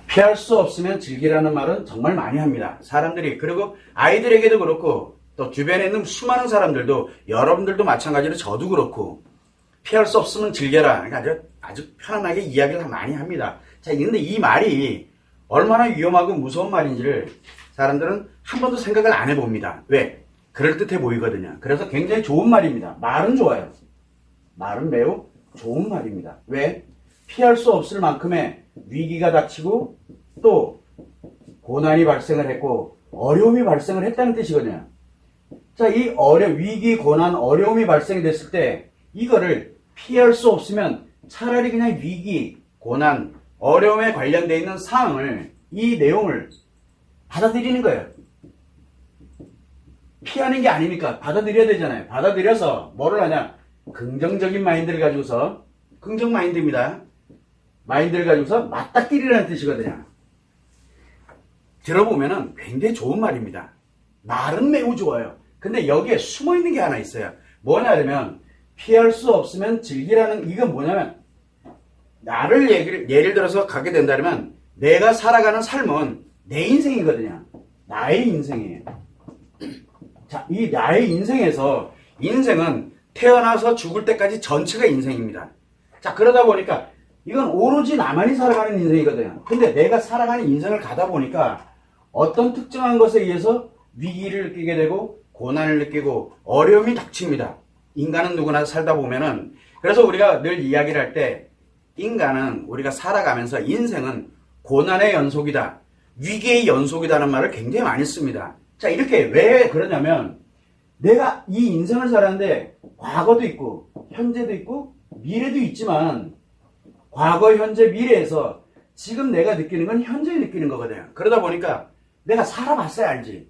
피할 수 없으면 즐기라는 말은 정말 많이 합니다. 사람들이. 그리고 아이들에게도 그렇고 또 주변에 있는 수많은 사람들도, 여러분들도 마찬가지로 저도 그렇고, 피할 수 없으면 즐겨라. 그러니까 아주 편안하게 이야기를 많이 합니다. 자, 근데 이 말이 얼마나 위험하고 무서운 말인지를 사람들은 한 번도 생각을 안 해봅니다. 왜? 그럴듯해 보이거든요. 그래서 굉장히 좋은 말입니다. 말은 좋아요. 말은 매우 좋은 말입니다. 왜? 피할 수 없을 만큼의 위기가 닥치고 또 고난이 발생을 했고 어려움이 발생을 했다는 뜻이거든요. 자, 이 위기, 고난, 어려움이 발생이 됐을 때 이거를 피할 수 없으면 차라리 그냥 위기, 고난, 어려움에 관련되어 있는 사항을, 이 내용을 받아들이는 거예요. 피하는 게 아니니까 받아들여야 되잖아요. 받아들여서 뭐를 하냐? 긍정적인 마인드를 가지고서, 긍정 마인드입니다. 마인드를 가지고서 맞닥뜨리라는 뜻이거든요. 들어보면은 굉장히 좋은 말입니다. 말은 매우 좋아요. 근데 여기에 숨어있는 게 하나 있어요. 뭐냐면 피할 수 없으면 즐기라는, 이건 뭐냐면 나를 예를 들어서 가게 된다면 내가 살아가는 삶은 내 인생이거든요. 나의 인생이에요. 자, 이 나의 인생에서, 인생은 태어나서 죽을 때까지 전체가 인생입니다. 자, 그러다 보니까 이건 오로지 나만이 살아가는 인생이거든요. 근데 내가 살아가는 인생을 가다 보니까 어떤 특정한 것에 의해서 위기를 느끼게 되고 고난을 느끼고 어려움이 닥칩니다. 인간은 누구나 살다 보면은. 그래서 우리가 늘 이야기를 할 때 인간은, 우리가 살아가면서 인생은 고난의 연속이다, 위기의 연속이다는 말을 굉장히 많이 씁니다. 자, 이렇게 왜 그러냐면 내가 이 인생을 살았는데 과거도 있고 현재도 있고 미래도 있지만 과거, 현재, 미래에서 지금 내가 느끼는 건 현재에 느끼는 거거든요. 그러다 보니까 내가 살아봤어야 알지.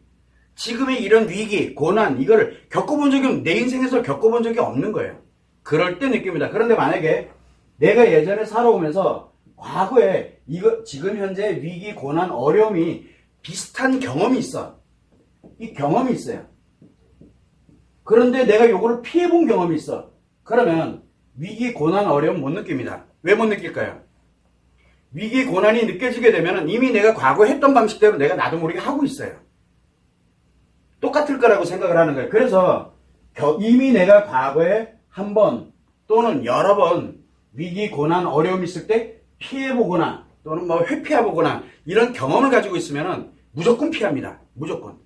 지금의 이런 위기, 고난, 이거를 겪어본 적이, 내 인생에서 겪어본 적이 없는 거예요. 그럴 때 느낍니다. 그런데 만약에 내가 예전에 살아오면서 과거에 지금 현재 위기, 고난, 어려움이 비슷한 경험이 있어. 이 경험이 있어요. 그런데 내가 요거를 피해본 경험이 있어. 그러면 위기, 고난, 어려움 못 느낍니다. 왜 못 느낄까요? 위기, 고난이 느껴지게 되면 이미 내가 과거에 했던 방식대로 내가 나도 모르게 하고 있어요. 똑같을 거라고 생각을 하는 거예요. 그래서 이미 내가 과거에 한 번 또는 여러 번 위기, 고난, 어려움이 있을 때 피해보거나 또는 뭐 회피해보거나 이런 경험을 가지고 있으면 무조건 피합니다. 무조건.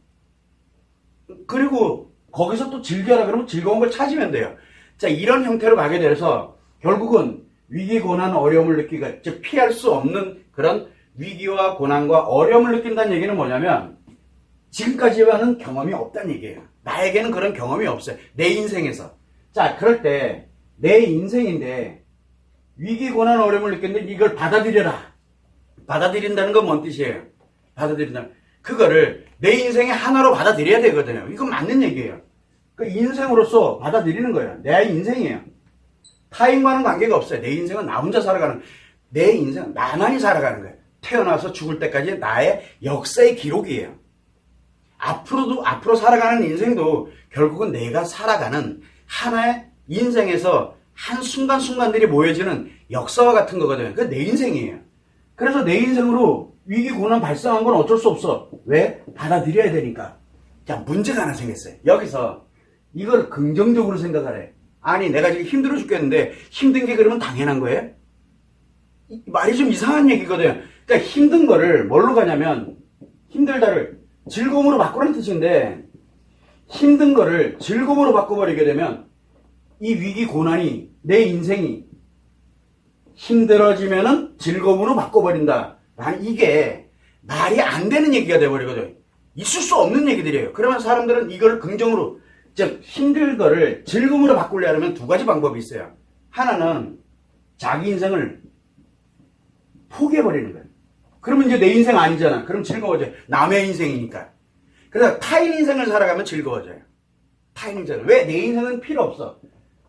그리고 거기서 또 즐겨라 그러면 즐거운 걸 찾으면 돼요. 자, 이런 형태로 가게 돼서 결국은 위기, 고난, 어려움을 느끼고, 즉 피할 수 없는 그런 위기와 고난과 어려움을 느낀다는 얘기는 뭐냐면 지금까지와는 경험이 없다는 얘기예요. 나에게는 그런 경험이 없어요. 내 인생에서. 자, 그럴 때 내 인생인데 위기, 고난, 어려움을 느꼈는데 이걸 받아들여라. 받아들인다는 건 뭔 뜻이에요? 받아들인다. 그거를 내 인생의 하나로 받아들여야 되거든요. 이건 맞는 얘기예요. 그 인생으로서 받아들이는 거예요. 내 인생이에요. 타인과는 관계가 없어요. 내 인생은 나 혼자 살아가는, 내 인생은 나만이 살아가는 거예요. 태어나서 죽을 때까지 나의 역사의 기록이에요. 앞으로 살아가는 인생도 결국은 내가 살아가는 하나의 인생에서 한 순간순간들이 모여지는 역사와 같은 거거든요. 그게 내 인생이에요. 그래서 내 인생으로 위기, 고난 발생한 건 어쩔 수 없어. 왜? 받아들여야 되니까. 자, 문제가 하나 생겼어요. 여기서 이걸 긍정적으로 생각하래. 아니, 내가 지금 힘들어 죽겠는데 힘든 게 그러면 당연한 거예요? 말이 좀 이상한 얘기거든요. 그러니까 힘든 거를 뭘로 가냐면, 힘들다를 즐거움으로 바꾸라는 뜻인데, 힘든 거를 즐거움으로 바꿔버리게 되면 이 위기, 고난이, 내 인생이 힘들어지면은 즐거움으로 바꿔버린다. 이게 말이 안 되는 얘기가 돼버리거든요. 있을 수 없는 얘기들이에요. 그러면 사람들은 이걸 긍정으로, 즉 힘들 거를 즐거움으로 바꾸려면 두 가지 방법이 있어요. 하나는 자기 인생을 포기해버리는 거예요. 그러면 이제 내 인생 아니잖아. 그럼 즐거워져요. 남의 인생이니까. 그래서 타인 인생을 살아가면 즐거워져요. 타인 인생을. 왜? 내 인생은 필요 없어.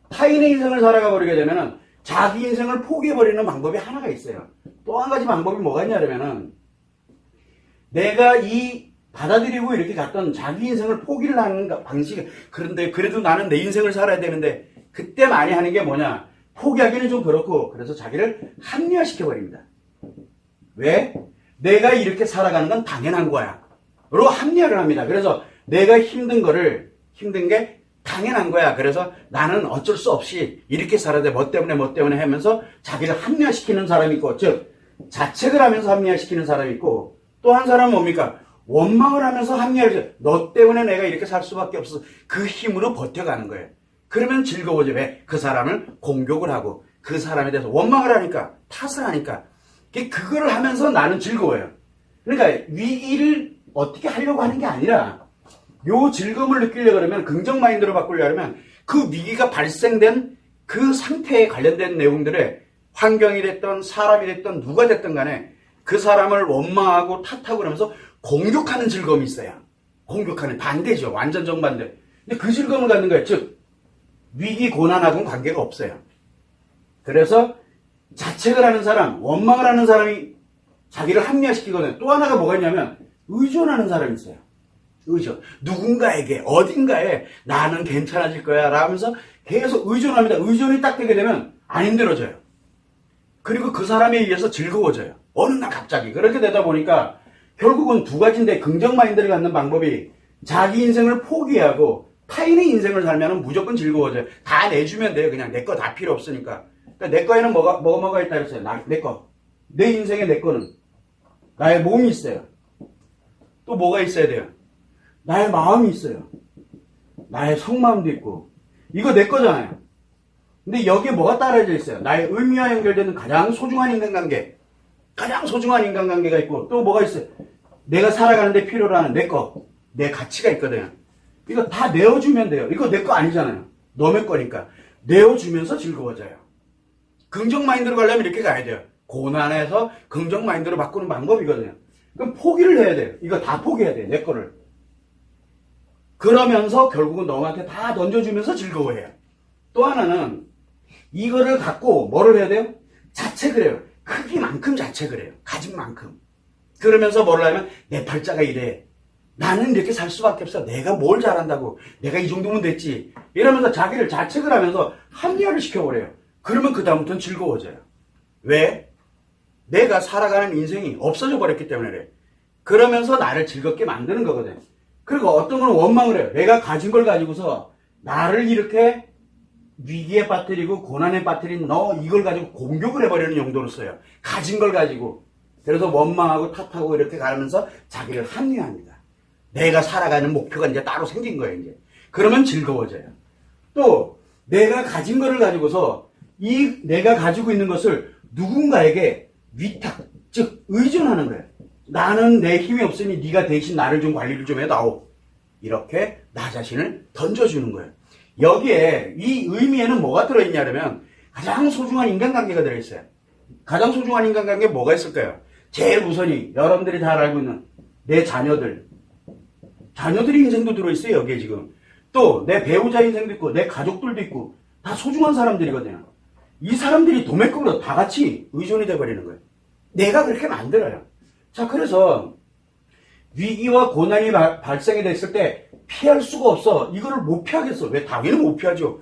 타인의 인생을 살아가 버리게 되면은 자기 인생을 포기해버리는 방법이 하나가 있어요. 또 한 가지 방법이 뭐가 있냐면은 내가 받아들이고 이렇게 갔던 자기 인생을 포기를 하는 방식, 그런데 그래도 나는 내 인생을 살아야 되는데 그때 많이 하는 게 뭐냐? 포기하기는 좀 그렇고, 그래서 자기를 합리화시켜버립니다. 왜? 내가 이렇게 살아가는 건 당연한 거야. 로 합리화를 합니다. 그래서 내가 힘든 게 당연한 거야. 그래서 나는 어쩔 수 없이 이렇게 살아야 돼. 뭐 때문에 하면서 자기를 합리화시키는 사람이 있고, 즉, 자책을 하면서 합리화시키는 사람이 있고, 또 한 사람은 뭡니까? 원망을 하면서 합리화를 해서 너 때문에 내가 이렇게 살 수밖에 없어. 그 힘으로 버텨가는 거예요. 그러면 즐거워져. 왜? 그 사람을 공격을 하고 그 사람에 대해서 원망을 하니까, 탓을 하니까 그거를 하면서 나는 즐거워요. 그러니까 위기를 어떻게 하려고 하는 게 아니라 요 즐거움을 느끼려고 그러면 긍정 마인드로 바꾸려고 하면 그 위기가 발생된 그 상태에 관련된 내용들에 환경이 됐던 사람이 됐던 누가 됐든 간에 그 사람을 원망하고 탓하고 그러면서 공격하는 즐거움이 있어요. 공격하는 반대죠. 완전 정반대. 근데 그 즐거움을 갖는 거예요. 즉 위기 고난하고는 관계가 없어요. 그래서 자책을 하는 사람, 원망을 하는 사람이 자기를 합리화시키거든요. 또 하나가 뭐가 있냐면 의존하는 사람이 있어요. 의존. 누군가에게 어딘가에 나는 괜찮아질 거야 라면서 계속 의존합니다. 의존이 딱 되게 되면 안 힘들어져요. 그리고 그 사람에 의해서 즐거워져요. 어느 날 갑자기. 그렇게 되다 보니까 결국은 두 가지인데 긍정 마인드를 갖는 방법이 자기 인생을 포기하고 타인의 인생을 살면 무조건 즐거워져요. 다 내주면 돼요. 그냥 내 거 다 필요 없으니까. 그러니까 내 거에는 뭐가 있다 그랬어요. 내 거. 내 인생에 내 거는 나의 몸이 있어요. 또 뭐가 있어야 돼요? 나의 마음이 있어요. 나의 속마음도 있고. 이거 내 거잖아요. 근데 여기에 뭐가 따라져 있어요? 나의 의미와 연결되는 가장 소중한 인간관계. 가장 소중한 인간관계가 있고 또 뭐가 있어요? 내가 살아가는데 필요로 하는 내 거. 내 가치가 있거든요. 이거 다 내어주면 돼요. 이거 내 거 아니잖아요. 너의 거니까. 내어주면서 즐거워져요. 긍정 마인드로 가려면 이렇게 가야 돼요. 고난에서 긍정 마인드로 바꾸는 방법이거든요. 그럼 포기를 해야 돼요. 이거 다 포기해야 돼요. 내 거를. 그러면서 결국은 너한테 다 던져주면서 즐거워해요. 또 하나는 이거를 갖고 뭐를 해야 돼요? 자책을 해요. 크기만큼 자책을 해요. 가진 만큼. 그러면서 뭐를 하면 내 팔자가 이래. 나는 이렇게 살 수밖에 없어. 내가 뭘 잘한다고. 내가 이 정도면 됐지. 이러면서 자기를 자책을 하면서 합리화를 시켜버려요. 그러면 그 다음부터는 즐거워져요. 왜? 내가 살아가는 인생이 없어져 버렸기 때문에 그래. 그러면서 나를 즐겁게 만드는 거거든. 그리고 어떤 건 원망을 해요. 내가 가진 걸 가지고서 나를 이렇게 위기에 빠뜨리고 고난에 빠뜨린 너 이걸 가지고 공격을 해버리는 용도로 써요. 가진 걸 가지고. 그래서 원망하고 탓하고 이렇게 가면서 자기를 합리화합니다. 내가 살아가는 목표가 이제 따로 생긴 거예요. 이제. 그러면 즐거워져요. 또 내가 가진 거를 가지고서 이 내가 가지고 있는 것을 누군가에게 위탁, 즉 의존하는 거예요. 나는 내 힘이 없으니 네가 대신 나를 좀 관리를 좀 해다오. 이렇게 나 자신을 던져주는 거예요. 여기에 이 의미에는 뭐가 들어있냐면 가장 소중한 인간관계가 들어있어요. 가장 소중한 인간관계 뭐가 있을까요? 제일 우선이 여러분들이 다 알고 있는 내 자녀들이 인생도 들어있어요. 여기에 지금. 또 내 배우자 인생도 있고 내 가족들도 있고 다 소중한 사람들이거든요. 이 사람들이 도매급으로 다 같이 의존이 돼버리는 거예요. 내가 그렇게 만들어요. 자, 그래서 위기와 고난이 발생이 됐을 때 피할 수가 없어. 이거를 못 피하겠어. 왜? 당연히 못 피하죠.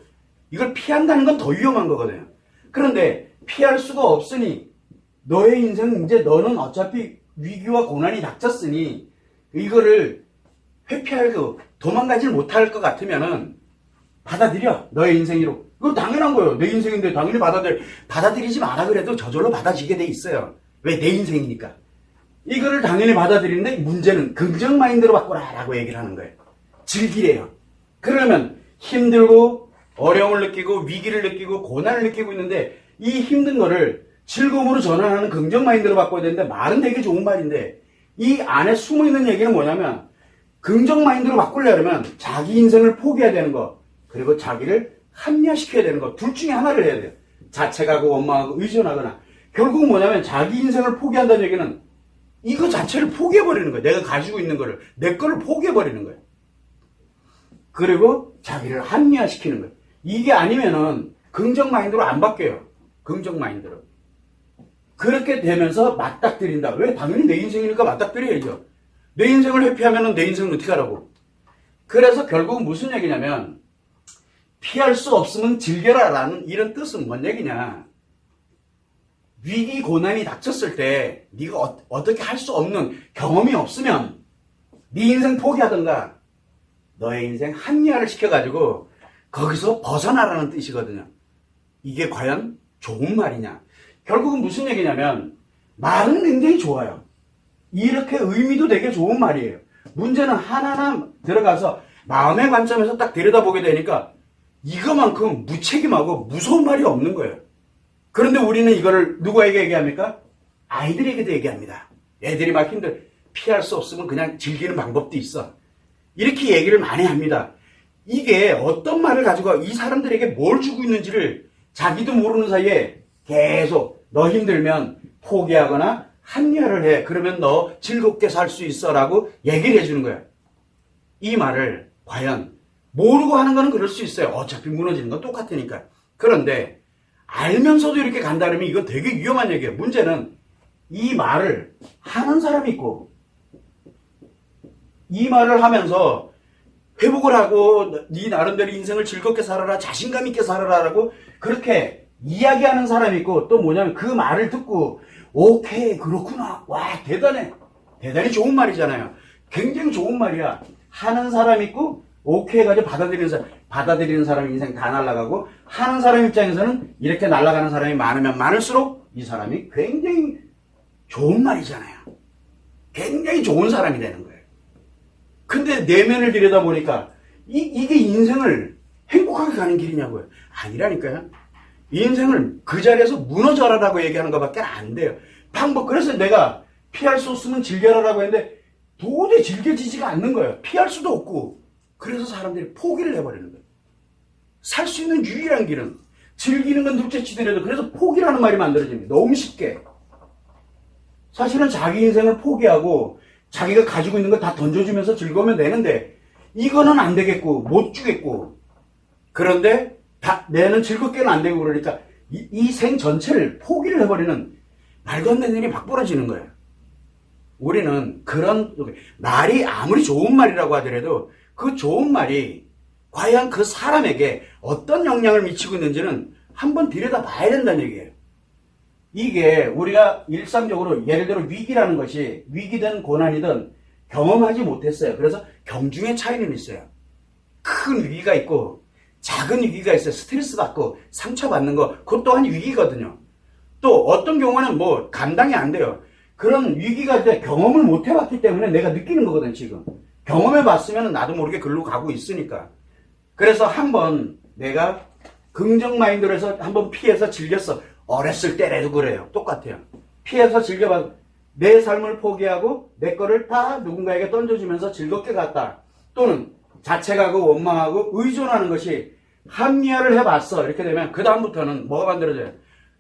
이걸 피한다는 건 더 위험한 거거든요. 그런데 피할 수가 없으니 너의 인생은 이제 너는 어차피 위기와 고난이 닥쳤으니 이거를 회피하고 도망가질 못할 것 같으면은 받아들여. 너의 인생이로. 이거 당연한 거예요. 내 인생인데 당연히 받아들이지 마라 그래도 저절로 받아지게 돼 있어요. 왜? 내 인생이니까. 이거를 당연히 받아들이는데 문제는 긍정 마인드로 바꿔라 라고 얘기를 하는 거예요. 즐기래요. 그러면 힘들고 어려움을 느끼고 위기를 느끼고 고난을 느끼고 있는데 이 힘든 거를 즐거움으로 전환하는 긍정 마인드로 바꿔야 되는데 말은 되게 좋은 말인데 이 안에 숨어있는 얘기는 뭐냐면 긍정 마인드로 바꾸려면 자기 인생을 포기해야 되는 거 그리고 자기를 합리화시켜야 되는 거 둘 중에 하나를 해야 돼요. 자책하고 원망하고 의존하거나 결국은 뭐냐면 자기 인생을 포기한다는 얘기는 이거 자체를 포기해버리는 거예요. 내가 가지고 있는 거를 내 거를 포기해버리는 거예요. 그리고 자기를 합리화시키는 거예요. 이게 아니면은 긍정 마인드로 안 바뀌어요. 긍정 마인드로. 그렇게 되면서 맞닥뜨린다. 왜? 당연히 내 인생이니까 맞닥뜨려야죠. 내 인생을 회피하면은 내 인생은 어떻게 하라고. 그래서 결국은 무슨 얘기냐면 피할 수 없으면 즐겨라 라는 이런 뜻은 뭔 얘기냐. 위기 고난이 닥쳤을 때 네가 어떻게 할 수 없는 경험이 없으면 네 인생 포기하든가 너의 인생 합리화를 시켜가지고 거기서 벗어나라는 뜻이거든요. 이게 과연 좋은 말이냐? 결국은 무슨 얘기냐면 말은 굉장히 좋아요. 이렇게 의미도 되게 좋은 말이에요. 문제는 하나하나 들어가서 마음의 관점에서 딱 들여다보게 되니까 이거만큼 무책임하고 무서운 말이 없는 거예요. 그런데 우리는 이거를 누구에게 얘기합니까? 아이들에게도 얘기합니다. 애들이 막 피할 수 없으면 그냥 즐기는 방법도 있어. 이렇게 얘기를 많이 합니다. 이게 어떤 말을 가지고 이 사람들에게 뭘 주고 있는지를 자기도 모르는 사이에 계속 너 힘들면 포기하거나 합리화를 해. 그러면 너 즐겁게 살 수 있어 라고 얘기를 해주는 거예요. 이 말을 과연 모르고 하는 거는 그럴 수 있어요. 어차피 무너지는 건 똑같으니까. 그런데 알면서도 이렇게 간다면 이건 되게 위험한 얘기예요. 문제는 이 말을 하는 사람이 있고 이 말을 하면서 회복을 하고 네 나름대로 인생을 즐겁게 살아라, 자신감 있게 살아라라고 그렇게 이야기하는 사람이 있고 또 뭐냐면 그 말을 듣고 오케이 그렇구나 와 대단해 대단히 좋은 말이잖아요. 굉장히 좋은 말이야. 하는 사람이 있고 오케이 가지고 받아들이는 사람 인생 다 날아가고 하는 사람 입장에서는 이렇게 날아가는 사람이 많으면 많을수록 이 사람이 굉장히 좋은 말이잖아요. 굉장히 좋은 사람이 되는 거예요. 근데 내면을 들여다보니까 이게 인생을 행복하게 가는 길이냐고요. 아니라니까요. 인생을 그 자리에서 무너져라라고 얘기하는 것밖에 안 돼요. 방법. 그래서 내가 피할 수 없으면 즐겨라라고 했는데 도저히 즐겨지지가 않는 거예요. 피할 수도 없고. 그래서 사람들이 포기를 해버리는 거예요. 살 수 있는 유일한 길은 즐기는 건 둘째치더라도 그래서 포기라는 말이 만들어집니다. 너무 쉽게. 사실은 자기 인생을 포기하고 자기가 가지고 있는 걸 다 던져주면서 즐거우면 되는데 이거는 안 되겠고 못 주겠고 그런데 내는 즐겁게는 안 되고 그러니까 이 생 전체를 포기를 해버리는 말도 안 되는 일이 막 벌어지는 거예요. 우리는 그런 말이 아무리 좋은 말이라고 하더라도 그 좋은 말이 과연 그 사람에게 어떤 영향을 미치고 있는지는 한번 들여다봐야 된다는 얘기예요. 이게 우리가 일상적으로 예를 들어 위기라는 것이 위기든 고난이든 경험하지 못했어요. 그래서 경중의 차이는 있어요. 큰 위기가 있고 작은 위기가 있어요. 스트레스 받고 상처받는 거 그것 또한 위기거든요. 또 어떤 경우는 뭐 감당이 안 돼요. 그런 위기가 이제 경험을 못 해봤기 때문에 내가 느끼는 거거든 지금. 경험해봤으면 나도 모르게 글로 가고 있으니까. 그래서 한번 내가 긍정 마인드로 해서 한번 피해서 즐겼어. 어렸을 때라도 그래요. 똑같아요. 피해서 즐겨봐. 내 삶을 포기하고 내 거를 다 누군가에게 던져주면서 즐겁게 갔다. 또는 자책하고 원망하고 의존하는 것이 합리화를 해봤어. 이렇게 되면 그 다음부터는 뭐가 만들어져요?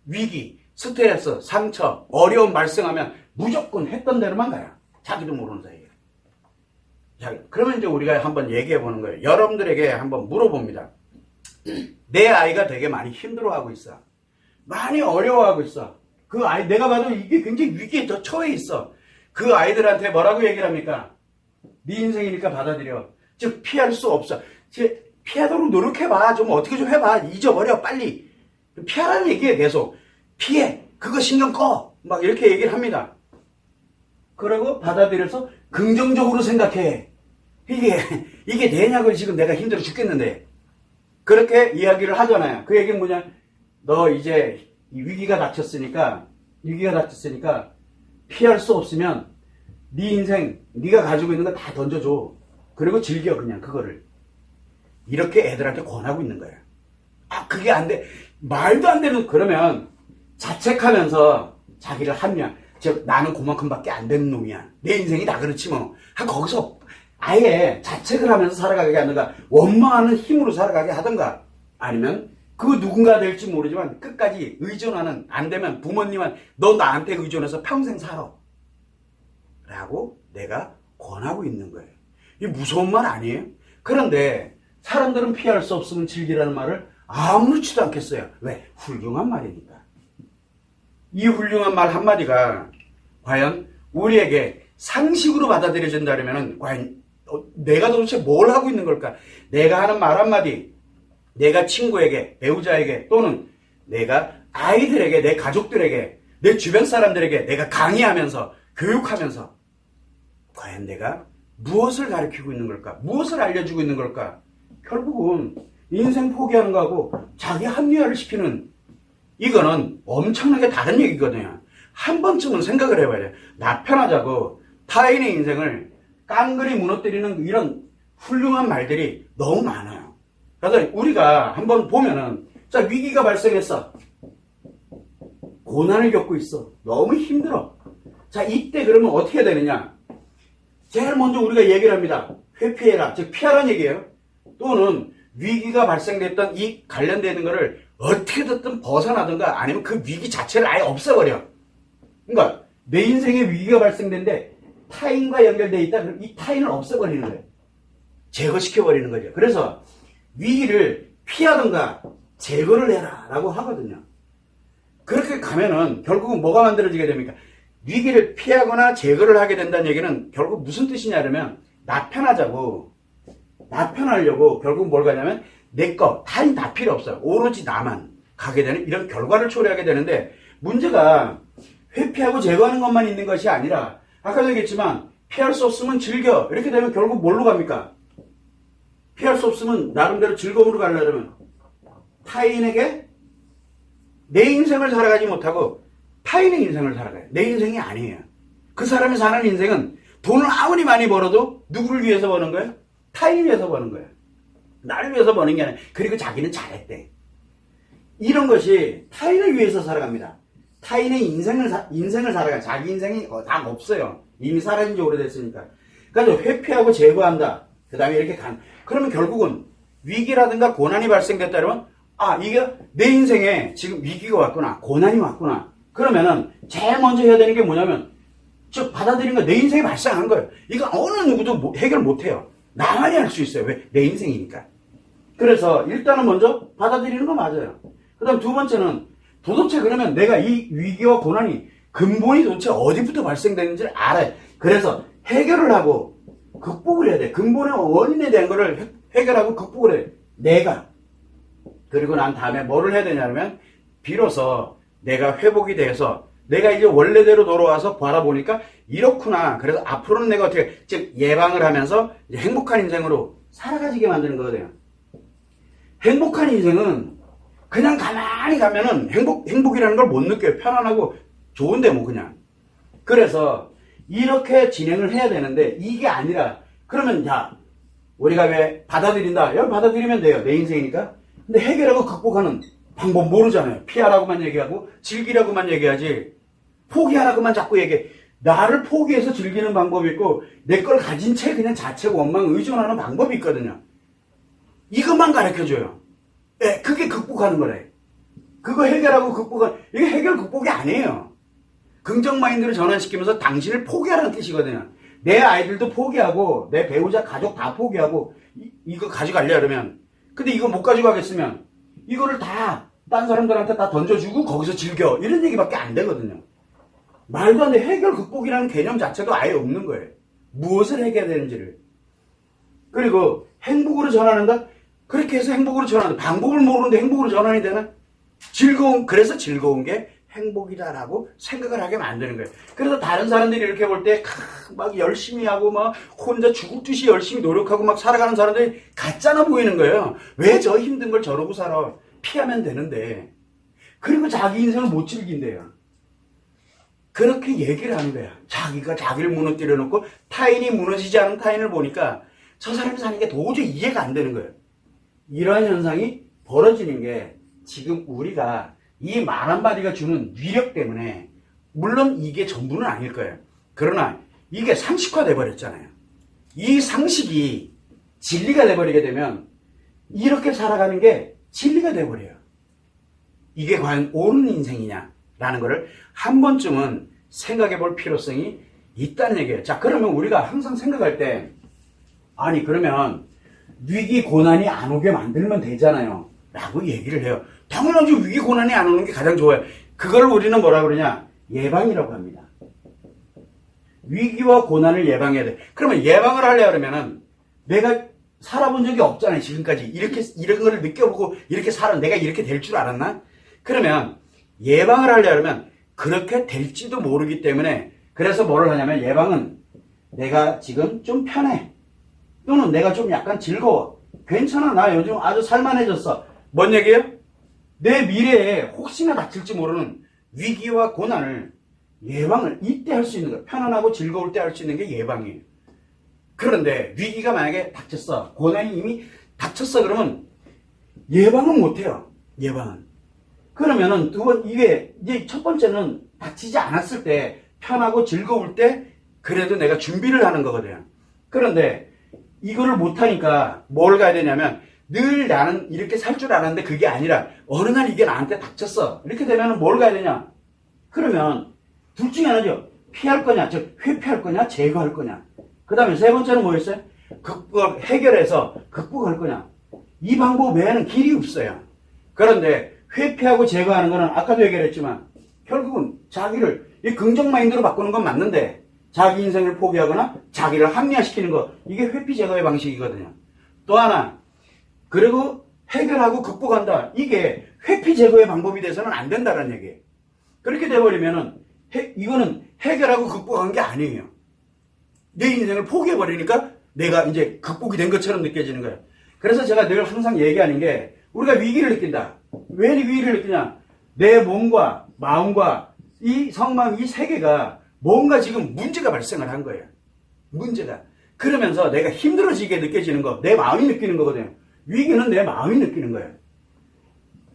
위기, 스트레스, 상처, 어려움 발생하면 무조건 했던 대로만 가요. 자기도 모르는 사이에. 자, 그러면 이제 우리가 한번 얘기해 보는 거예요. 여러분들에게 한번 물어봅니다. 내 아이가 되게 많이 힘들어하고 있어. 많이 어려워하고 있어. 그 아이, 내가 봐도 이게 굉장히 위기에 더 처해 있어. 그 아이들한테 뭐라고 얘기를 합니까? 네 인생이니까 받아들여. 즉, 피할 수 없어. 피하도록 노력해봐. 좀 어떻게 좀 해봐. 잊어버려, 빨리. 피하라는 얘기예요, 계속. 피해. 그거 신경 꺼. 막 이렇게 얘기를 합니다. 그리고 받아들여서 긍정적으로 생각해. 이게 되냐고 지금 내가 힘들어 죽겠는데. 그렇게 이야기를 하잖아요. 그 얘기는 뭐냐. 너 이제 위기가 닥쳤으니까 피할 수 없으면 네 인생, 네가 가지고 있는 거 다 던져줘. 그리고 즐겨 그냥 그거를. 이렇게 애들한테 권하고 있는 거예요. 아 그게 안 돼. 말도 안 되는. 그러면 자책하면서 자기를 합리화. 즉 나는 그만큼밖에 안 되는 놈이야. 내 인생이 다 그렇지 뭐. 거기서 아예 자책을 하면서 살아가게 하든가 원망하는 힘으로 살아가게 하든가 아니면 그 누군가 될지 모르지만 끝까지 의존하는 안 되면 부모님은 너 나한테 의존해서 평생 살아 라고 내가 권하고 있는 거예요. 이게 무서운 말 아니에요? 그런데 사람들은 피할 수 없으면 즐기라는 말을 아무렇지도 않겠어요. 왜? 훌륭한 말이니까. 이 훌륭한 말 한마디가 과연 우리에게 상식으로 받아들여진다면 과연 내가 도대체 뭘 하고 있는 걸까? 내가 하는 말 한마디, 내가 친구에게, 배우자에게 또는 내가 아이들에게, 내 가족들에게 내 주변 사람들에게 내가 강의하면서 교육하면서 과연 내가 무엇을 가르치고 있는 걸까? 무엇을 알려주고 있는 걸까? 결국은 인생 포기하는 거하고 자기 합리화를 시키는 이거는 엄청나게 다른 얘기거든요. 한 번쯤은 생각을 해봐야 돼요. 나 편하자고 타인의 인생을 깡그리 무너뜨리는 이런 훌륭한 말들이 너무 많아요. 그래서 우리가 한번 보면은 자, 위기가 발생했어. 고난을 겪고 있어. 너무 힘들어. 자, 이때 그러면 어떻게 해야 되느냐? 제일 먼저 우리가 얘기를 합니다. 회피해라. 즉 피하라는 얘기예요. 또는 위기가 발생됐던 이 관련되어 있는 거를 어떻게 됐든 벗어나든가 아니면 그 위기 자체를 아예 없애버려. 그러니까 내 인생에 위기가 발생된데 타인과 연결되어 있다. 그럼 이 타인을 없애버리는 거예요. 제거시켜버리는 거죠. 그래서 위기를 피하든가 제거를 해라 라고 하거든요. 그렇게 가면은 결국은 뭐가 만들어지게 됩니까? 위기를 피하거나 제거를 하게 된다는 얘기는 결국 무슨 뜻이냐면 나 편하자고 나 편하려고 결국 뭘 가냐면 내 거 타인 다 필요 없어요. 오로지 나만 가게 되는 이런 결과를 초래하게 되는데 문제가 회피하고 제거하는 것만 있는 것이 아니라 아까도 얘기했지만 피할 수 없으면 즐겨 이렇게 되면 결국 뭘로 갑니까? 피할 수 없으면 나름대로 즐거움으로 가려면 타인에게 내 인생을 살아가지 못하고 타인의 인생을 살아가요. 내 인생이 아니에요. 그 사람이 사는 인생은 돈을 아무리 많이 벌어도 누구를 위해서 버는 거예요? 타인을 위해서 버는 거예요. 나를 위해서 버는 게 아니라 그리고 자기는 잘했대. 이런 것이 타인을 위해서 살아갑니다. 타인의 인생을 살아가요. 자기 인생이 다 없어요. 이미 사라진 지 오래됐으니까. 그러니까 회피하고 제거한다. 그 다음에 이렇게 그러면 결국은 위기라든가 고난이 발생됐다 그러면 아, 이게 내 인생에 지금 위기가 왔구나. 고난이 왔구나. 그러면은 제일 먼저 해야 되는 게 뭐냐면 즉 받아들이는 거 내 인생에 발생한 거예요. 이거 어느 누구도 해결 못해요. 나만이 할 수 있어요. 왜? 내 인생이니까. 그래서 일단은 먼저 받아들이는 거 맞아요. 그 다음 두 번째는 도대체 그러면 내가 이 위기와 고난이 근본이 도대체 어디부터 발생되는지를 알아요. 그래서 해결을 하고 극복을 해야 돼. 근본의 원인에 대한 거를 해결하고 극복을 해. 내가. 그리고 난 다음에 뭐를 해야 되냐면 비로소 내가 회복이 돼서 내가 이제 원래대로 돌아와서 바라보니까 이렇구나. 그래서 앞으로는 내가 어떻게 즉 예방을 하면서 이제 행복한 인생으로 살아가지게 만드는 거거든요. 행복한 인생은 그냥 가만히 가면은 행복이라는 걸 못 느껴요. 편안하고 좋은데 뭐 그냥. 그래서 이렇게 진행을 해야 되는데 이게 아니라 그러면 자 우리가 왜 받아들인다. 여기 받아들이면 돼요. 내 인생이니까. 근데 해결하고 극복하는 방법 모르잖아요. 피하라고만 얘기하고 즐기라고만 얘기하지 포기하라고만 자꾸 얘기해. 나를 포기해서 즐기는 방법이 있고 내 걸 가진 채 그냥 자책 원망 의존하는 방법이 있거든요. 이것만 가르쳐줘요. 네, 그게 극복하는 거래. 그거 해결하고 극복하는 이게 해결 극복이 아니에요. 긍정 마인드를 전환시키면서 당신을 포기하라는 뜻이거든요. 내 아이들도 포기하고 내 배우자 가족 다 포기하고 이거 가져가려 그러면 근데 이거 못 가져가겠으면 이거를 다 딴 사람들한테 다 던져주고 거기서 즐겨 이런 얘기밖에 안 되거든요. 말도 안 돼. 해결 극복이라는 개념 자체도 아예 없는 거예요. 무엇을 해결해야 되는지를. 그리고 행복으로 전환한다? 그렇게 해서 행복으로 전환한다. 방법을 모르는데 행복으로 전환이 되나? 그래서 즐거운 게 행복이다라고 생각을 하게 만드는 거예요. 그래서 다른 사람들이 이렇게 볼 때 막 열심히 하고 막 혼자 죽듯이 열심히 노력하고 막 살아가는 사람들이 가짜나 보이는 거예요. 왜 저 힘든 걸 저러고 살아? 피하면 되는데. 그리고 자기 인생을 못 즐긴대요. 그렇게 얘기를 하는 거야. 자기가 자기를 무너뜨려 놓고 타인이 무너지지 않은 타인을 보니까 저 사람이 사는 게 도저히 이해가 안 되는 거예요. 이러한 현상이 벌어지는 게 지금 우리가 이 말 한마디가 주는 위력 때문에 물론 이게 전부는 아닐 거예요. 그러나 이게 상식화돼 버렸잖아요. 이 상식이 진리가 돼버리게 되면 이렇게 살아가는 게 진리가 돼버려요. 이게 과연 옳은 인생이냐라는 거를 한 번쯤은 생각해 볼 필요성이 있다는 얘기예요. 자, 그러면 우리가 항상 생각할 때 아니 그러면 위기 고난이 안 오게 만들면 되잖아요 라고 얘기를 해요. 당연하지. 위기 고난이 안 오는 게 가장 좋아요. 그걸 우리는 뭐라 그러냐? 예방이라고 합니다. 위기와 고난을 예방해야 돼. 그러면 예방을 하려고 하면은 내가 살아본 적이 없잖아요. 지금까지 이런 걸 느껴보고 이렇게 살아 내가 이렇게 될 줄 알았나? 그러면 예방을 하려고 하면 그렇게 될지도 모르기 때문에 그래서 뭐를 하냐면 예방은 내가 지금 좀 편해. 또는 내가 좀 약간 즐거워. 괜찮아. 나 요즘 아주 살만해졌어. 뭔 얘기예요? 내 미래에 혹시나 닥칠지 모르는 위기와 고난을 예방을 이때 할 수 있는 거예요. 편안하고 즐거울 때 할 수 있는 게 예방이에요. 그런데 위기가 만약에 닥쳤어. 고난이 이미 닥쳤어. 그러면 예방은 못해요. 예방은. 그러면은 이게 이제 첫 번째는 닥치지 않았을 때 편하고 즐거울 때 그래도 내가 준비를 하는 거거든요. 그런데 이거를 못하니까 뭘 가야 되냐면 늘 나는 이렇게 살 줄 알았는데 그게 아니라 어느 날 이게 나한테 닥쳤어. 이렇게 되면 뭘 가야 되냐? 그러면 둘 중에 하나죠. 피할 거냐, 즉 회피할 거냐, 제거할 거냐. 그 다음에 세 번째는 뭐였어요? 해결해서 극복할 거냐. 이 방법 외에는 길이 없어요. 그런데 회피하고 제거하는 거는 아까도 얘기했지만 결국은 자기를 이 긍정 마인드로 바꾸는 건 맞는데 자기 인생을 포기하거나 자기를 합리화시키는 거 이게 회피 제거의 방식이거든요. 또 하나 그리고 해결하고 극복한다. 이게 회피 제거의 방법이 돼서는 안 된다는 얘기예요. 그렇게 돼버리면은 이거는 해결하고 극복한 게 아니에요. 내 인생을 포기해버리니까 내가 이제 극복이 된 것처럼 느껴지는 거예요. 그래서 제가 늘 항상 얘기하는 게 우리가 위기를 느낀다. 왜 위기를 느끼냐? 내 몸과 마음과 이 성망 이 세계가 뭔가 지금 문제가 발생을 한 거예요. 문제가. 그러면서 내가 힘들어지게 느껴지는 거, 내 마음이 느끼는 거거든요. 위기는 내 마음이 느끼는 거예요.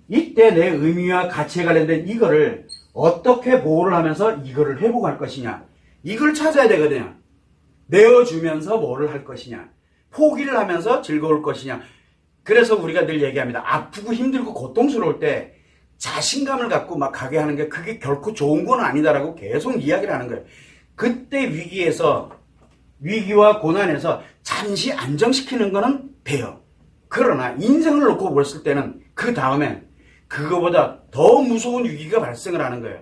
이때 내 의미와 가치에 관련된 이거를 어떻게 보호를 하면서 이거를 회복할 것이냐. 이걸 찾아야 되거든요. 내어주면서 뭐를 할 것이냐. 포기를 하면서 즐거울 것이냐. 그래서 우리가 늘 얘기합니다. 아프고 힘들고 고통스러울 때 자신감을 갖고 막 가게 하는 게 그게 결코 좋은 건 아니다라고 계속 이야기를 하는 거예요. 그때 위기와 고난에서 잠시 안정시키는 거는 돼요. 그러나 인생을 놓고 봤을 때는 그 다음엔 그거보다 더 무서운 위기가 발생을 하는 거예요.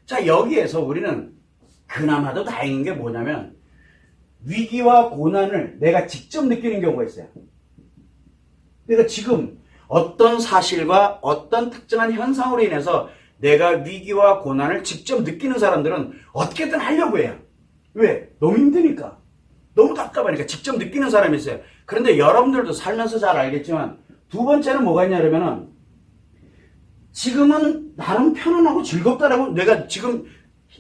자, 여기에서 우리는 그나마도 다행인 게 뭐냐면 위기와 고난을 내가 직접 느끼는 경우가 있어요. 내가 지금 어떤 사실과 어떤 특정한 현상으로 인해서 내가 위기와 고난을 직접 느끼는 사람들은 어떻게든 하려고 해요. 왜? 너무 힘드니까. 너무 답답하니까 직접 느끼는 사람이 있어요. 그런데 여러분들도 살면서 잘 알겠지만 두 번째는 뭐가 있냐 그러면은 지금은 나름 편안하고 즐겁다라고 내가 지금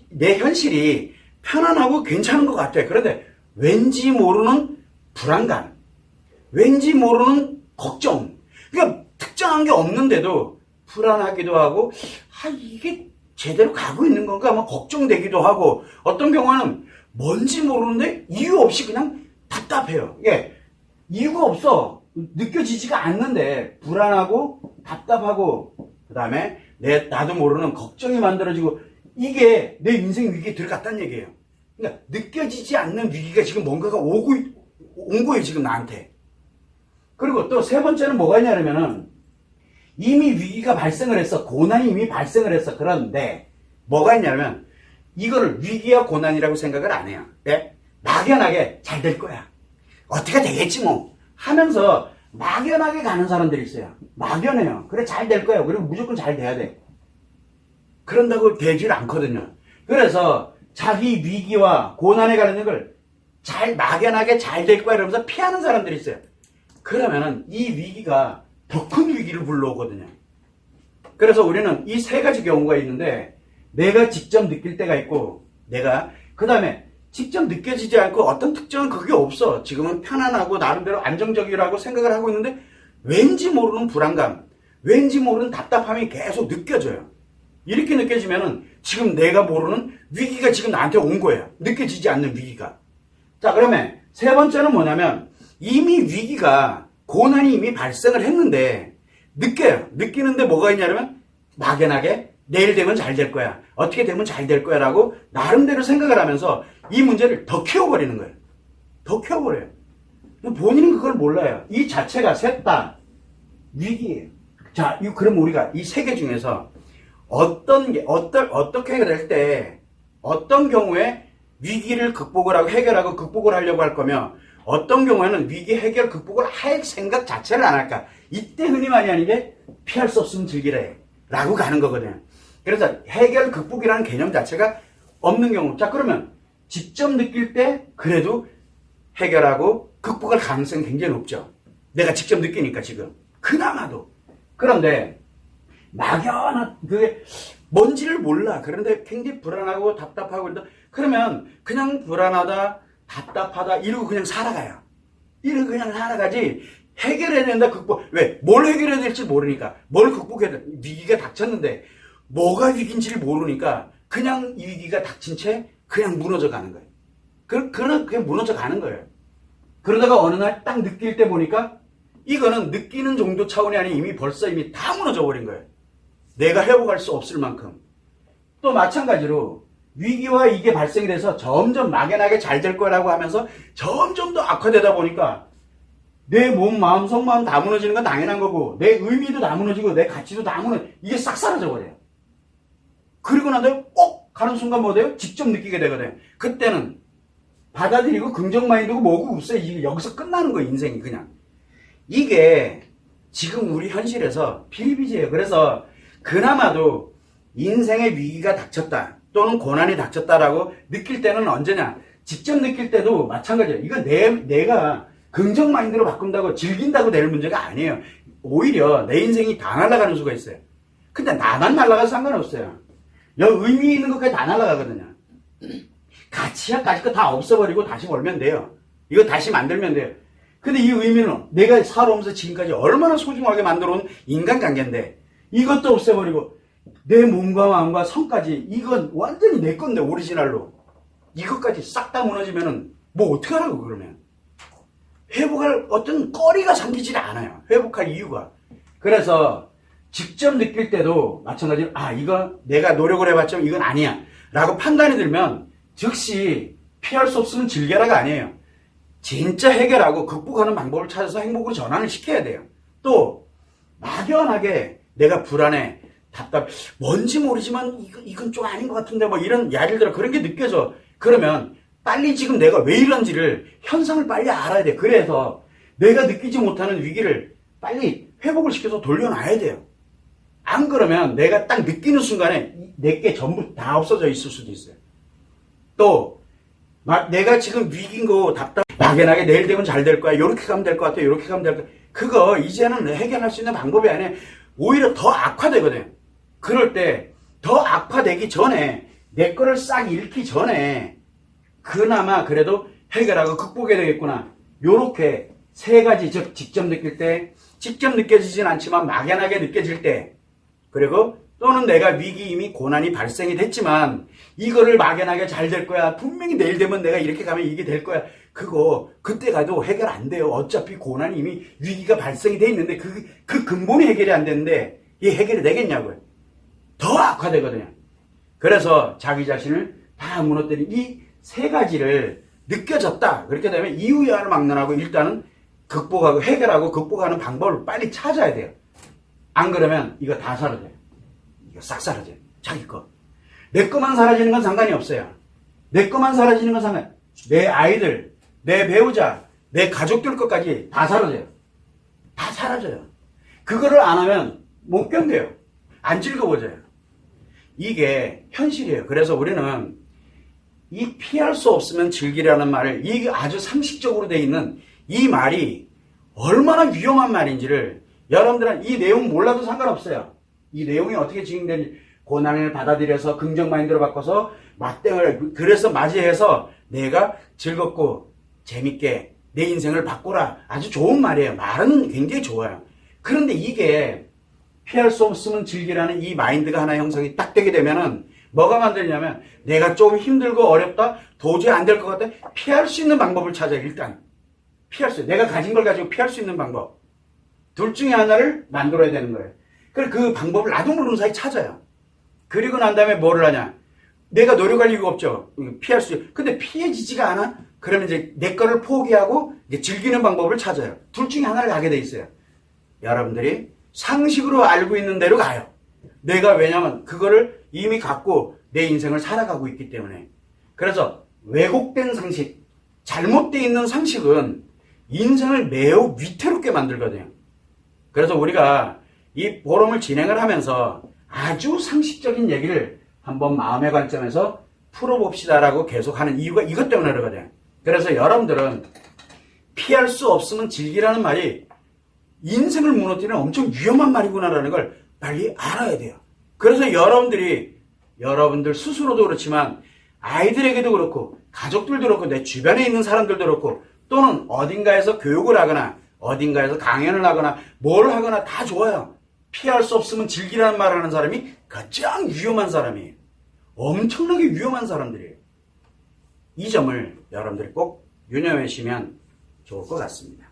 내 현실이 편안하고 괜찮은 것 같아. 그런데 왠지 모르는 불안감, 왠지 모르는 걱정. 그러니까 특정한 게 없는데도 불안하기도 하고 이게 제대로 가고 있는 건가 뭐 걱정되기도 하고 어떤 경우는 뭔지 모르는데 이유 없이 그냥 답답해요. 이게 이유가 없어. 느껴지지가 않는데 불안하고 답답하고 그 다음에 나도 모르는 걱정이 만들어지고 이게 내 인생 위기에 들어갔다는 얘기예요. 그러니까 느껴지지 않는 위기가 지금 뭔가가 온 거예요. 지금 나한테. 그리고 또 세 번째는 뭐가 있냐면은 이미 위기가 발생을 했어. 고난이 이미 발생을 했어. 그런데 뭐가 있냐면 이거를 위기와 고난이라고 생각을 안 해요. 네? 막연하게 잘 될 거야. 어떻게 되겠지 뭐 하면서 막연하게 가는 사람들이 있어요. 막연해요. 그래 잘 될 거야. 그리고 무조건 잘 돼야 돼. 그런다고 되질 않거든요. 그래서 자기 위기와 고난에 관련된 걸 막연하게 잘 될 거야 이러면서 피하는 사람들이 있어요. 그러면은 이 위기가 더 큰 위기를 불러오거든요. 그래서 우리는 이 세 가지 경우가 있는데 내가 직접 느낄 때가 있고 그 다음에 직접 느껴지지 않고 어떤 특정한 그게 없어. 지금은 편안하고 나름대로 안정적이라고 생각을 하고 있는데 왠지 모르는 불안감, 왠지 모르는 답답함이 계속 느껴져요. 이렇게 느껴지면은 지금 내가 모르는 위기가 지금 나한테 온 거예요. 느껴지지 않는 위기가. 자, 그러면 세 번째는 뭐냐면 이미 위기가 고난이 이미 발생을 했는데 느껴요. 느끼는데 뭐가 있냐면 막연하게 내일 되면 잘 될 거야. 어떻게 되면 잘 될 거야 라고 나름대로 생각을 하면서 이 문제를 더 키워버리는 거예요. 더 키워버려요. 본인은 그걸 몰라요. 이 자체가 셋 다 위기예요. 자, 그럼 우리가 이 세 개 중에서 어떻게 될 때 어떤 경우에 위기를 해결하고 극복을 하려고 할 거며 어떤 경우에는 위기 해결 극복을 할 생각 자체를 안 할까. 이때 흔히 많이 하는 게 피할 수 없으면 즐기래 라고 가는 거거든요. 그래서 해결 극복이라는 개념 자체가 없는 경우. 자, 그러면 직접 느낄 때 그래도 해결하고 극복할 가능성이 굉장히 높죠. 내가 직접 느끼니까 지금. 그나마도. 그런데 막연한 그게 뭔지를 몰라. 그런데 굉장히 불안하고 답답하고 그러면 그냥 불안하다, 답답하다 이러고 그냥 살아가요. 이러고 그냥 살아가지 해결해야 된다, 극복. 왜? 뭘 해결해야 될지 모르니까. 뭘 극복해야 돼. 위기가 닥쳤는데 뭐가 위기인지를 모르니까 그냥 이 위기가 닥친 채 그냥 무너져 가는 거예요. 그냥 무너져 가는 거예요. 그러다가 어느 날 딱 느낄 때 보니까 이거는 느끼는 정도 차원이 아니라 이미 벌써 다 무너져 버린 거예요. 내가 회복할 수 없을 만큼. 또 마찬가지로 위기와 이게 발생이 돼서 점점 막연하게 잘 될 거라고 하면서 점점 더 악화되다 보니까 내 몸, 마음, 속마음 다 무너지는 건 당연한 거고 내 의미도 다 무너지고 내 가치도 다 무너지고 이게 싹 사라져 버려요. 그리고 난 다음에 꼭 가는 순간 뭐 돼요? 직접 느끼게 되거든요. 그때는 받아들이고 긍정 마인드고 뭐고 없어요. 이게 여기서 끝나는 거예요. 인생이 그냥. 이게 지금 우리 현실에서 비일비재해요. 그래서 그나마도 인생의 위기가 닥쳤다 또는 고난이 닥쳤다라고 느낄 때는 언제냐? 직접 느낄 때도 마찬가지예요. 이건 내가 긍정 마인드로 바꾼다고 즐긴다고 될 문제가 아니에요. 오히려 내 인생이 다 날아가는 수가 있어요. 근데 나만 날아가서 상관없어요. 의미 있는 것까지 다 날아가거든요. 가치야 가치가 다 없어버리고 다시 벌면 돼요. 이거 다시 만들면 돼요. 근데 이 의미는 내가 살아오면서 지금까지 얼마나 소중하게 만들어온 인간관계인데 이것도 없애버리고 내 몸과 마음과 성까지 이건 완전히 내 건데 오리지널로 이것까지 싹 다 무너지면은 뭐 어떡하라고 그러면. 회복할 어떤 거리가 생기질 않아요. 회복할 이유가. 그래서 직접 느낄 때도 마찬가지로 이거 내가 노력을 해봤지만 이건 아니야 라고 판단이 들면 즉시 피할 수 없으면 즐겨라가 아니에요. 진짜 해결하고 극복하는 방법을 찾아서 행복으로 전환을 시켜야 돼요. 또 막연하게 내가 불안해, 답답해, 뭔지 모르지만 이건 좀 아닌 것 같은데 뭐 이런 예를 들어 그런 게 느껴져. 그러면 빨리 지금 내가 왜 이런지를 현상을 빨리 알아야 돼. 그래서 내가 느끼지 못하는 위기를 빨리 회복을 시켜서 돌려놔야 돼요. 안 그러면 내가 딱 느끼는 순간에 내게 전부 다 없어져 있을 수도 있어요. 또 내가 지금 위기인 거 막연하게 내일 되면 잘 될 거야. 이렇게 가면 될 것 같아. 이렇게 가면 될 거야. 그거 이제는 해결할 수 있는 방법이 아니에요. 오히려 더 악화되거든요. 그럴 때 더 악화되기 전에 내 거를 싹 잃기 전에 그나마 그래도 해결하고 극복해야 되겠구나. 요렇게 세 가지, 즉 직접 느낄 때, 직접 느껴지진 않지만 막연하게 느껴질 때, 그리고 또는 내가 위기 이미 고난이 발생이 됐지만 이거를 막연하게 잘 될 거야. 분명히 내일 되면 내가 이렇게 가면 이게 될 거야. 그거 그때 가도 해결 안 돼요. 어차피 고난이 이미 위기가 발생이 돼 있는데 그 근본이 해결이 안 되는데 이게 해결이 되겠냐고요. 더 악화되거든요. 그래서 자기 자신을 다 무너뜨린 이 세 가지를 느껴졌다. 그렇게 되면 이유야를 막론하고 일단은 극복하고 해결하고 극복하는 방법을 빨리 찾아야 돼요. 안 그러면 이거 다 사라져요. 이거 싹 사라져요. 자기 거. 내 거만 사라지는 건 상관이 없어요. 내 거만 사라지는 건 상관이 없어요. 내 아이들, 내 배우자, 내 가족들 것까지 다 사라져요. 다 사라져요. 그거를 안 하면 못 견뎌요. 안 즐거워져요. 이게 현실이에요. 그래서 우리는 이 피할 수 없으면 즐기라는 말을 이게 아주 상식적으로 되어 있는 이 말이 얼마나 위험한 말인지를 여러분들은 이 내용 몰라도 상관없어요. 이 내용이 어떻게 진행되는지 고난을 받아들여서 긍정 마인드로 바꿔서 맞대응을 그래서 맞이해서 내가 즐겁고 재밌게 내 인생을 바꾸라. 아주 좋은 말이에요. 말은 굉장히 좋아요. 그런데 이게 피할 수 없으면 즐기라는 이 마인드가 하나 형성이 딱 되게 되면은 뭐가 만들냐면 내가 조금 힘들고 어렵다 도저히 안 될 것 같아 피할 수 있는 방법을 찾아요. 일단 피할 수 내가 가진 걸 가지고 피할 수 있는 방법 둘 중에 하나를 만들어야 되는 거예요. 그래서 그 방법을 나도 모르는 사이 찾아요. 그리고 난 다음에 뭐를 하냐 내가 노력할 이유가 없죠. 피할 수 근데 피해지지가 않아? 그러면 이제 내 거를 포기하고 이제 즐기는 방법을 찾아요. 둘 중에 하나를 가게 돼 있어요. 여러분들이 상식으로 알고 있는 대로 가요. 내가 왜냐면 그거를 이미 갖고 내 인생을 살아가고 있기 때문에. 그래서 왜곡된 상식, 잘못되어 있는 상식은 인생을 매우 위태롭게 만들거든요. 그래서 우리가 이 포럼을 진행을 하면서 아주 상식적인 얘기를 한번 마음의 관점에서 풀어봅시다라고 계속하는 이유가 이것 때문에 그러거든요. 그래서 여러분들은 피할 수 없으면 즐기라는 말이 인생을 무너뜨리는 엄청 위험한 말이구나라는 걸 빨리 알아야 돼요. 그래서 여러분들 스스로도 그렇지만 아이들에게도 그렇고 가족들도 그렇고 내 주변에 있는 사람들도 그렇고 또는 어딘가에서 교육을 하거나 어딘가에서 강연을 하거나 뭘 하거나 다 좋아요. 피할 수 없으면 즐기라는 말을 하는 사람이 가장 위험한 사람이에요. 엄청나게 위험한 사람들이에요. 이 점을 여러분들이 꼭 유념하시면 좋을 것 같습니다.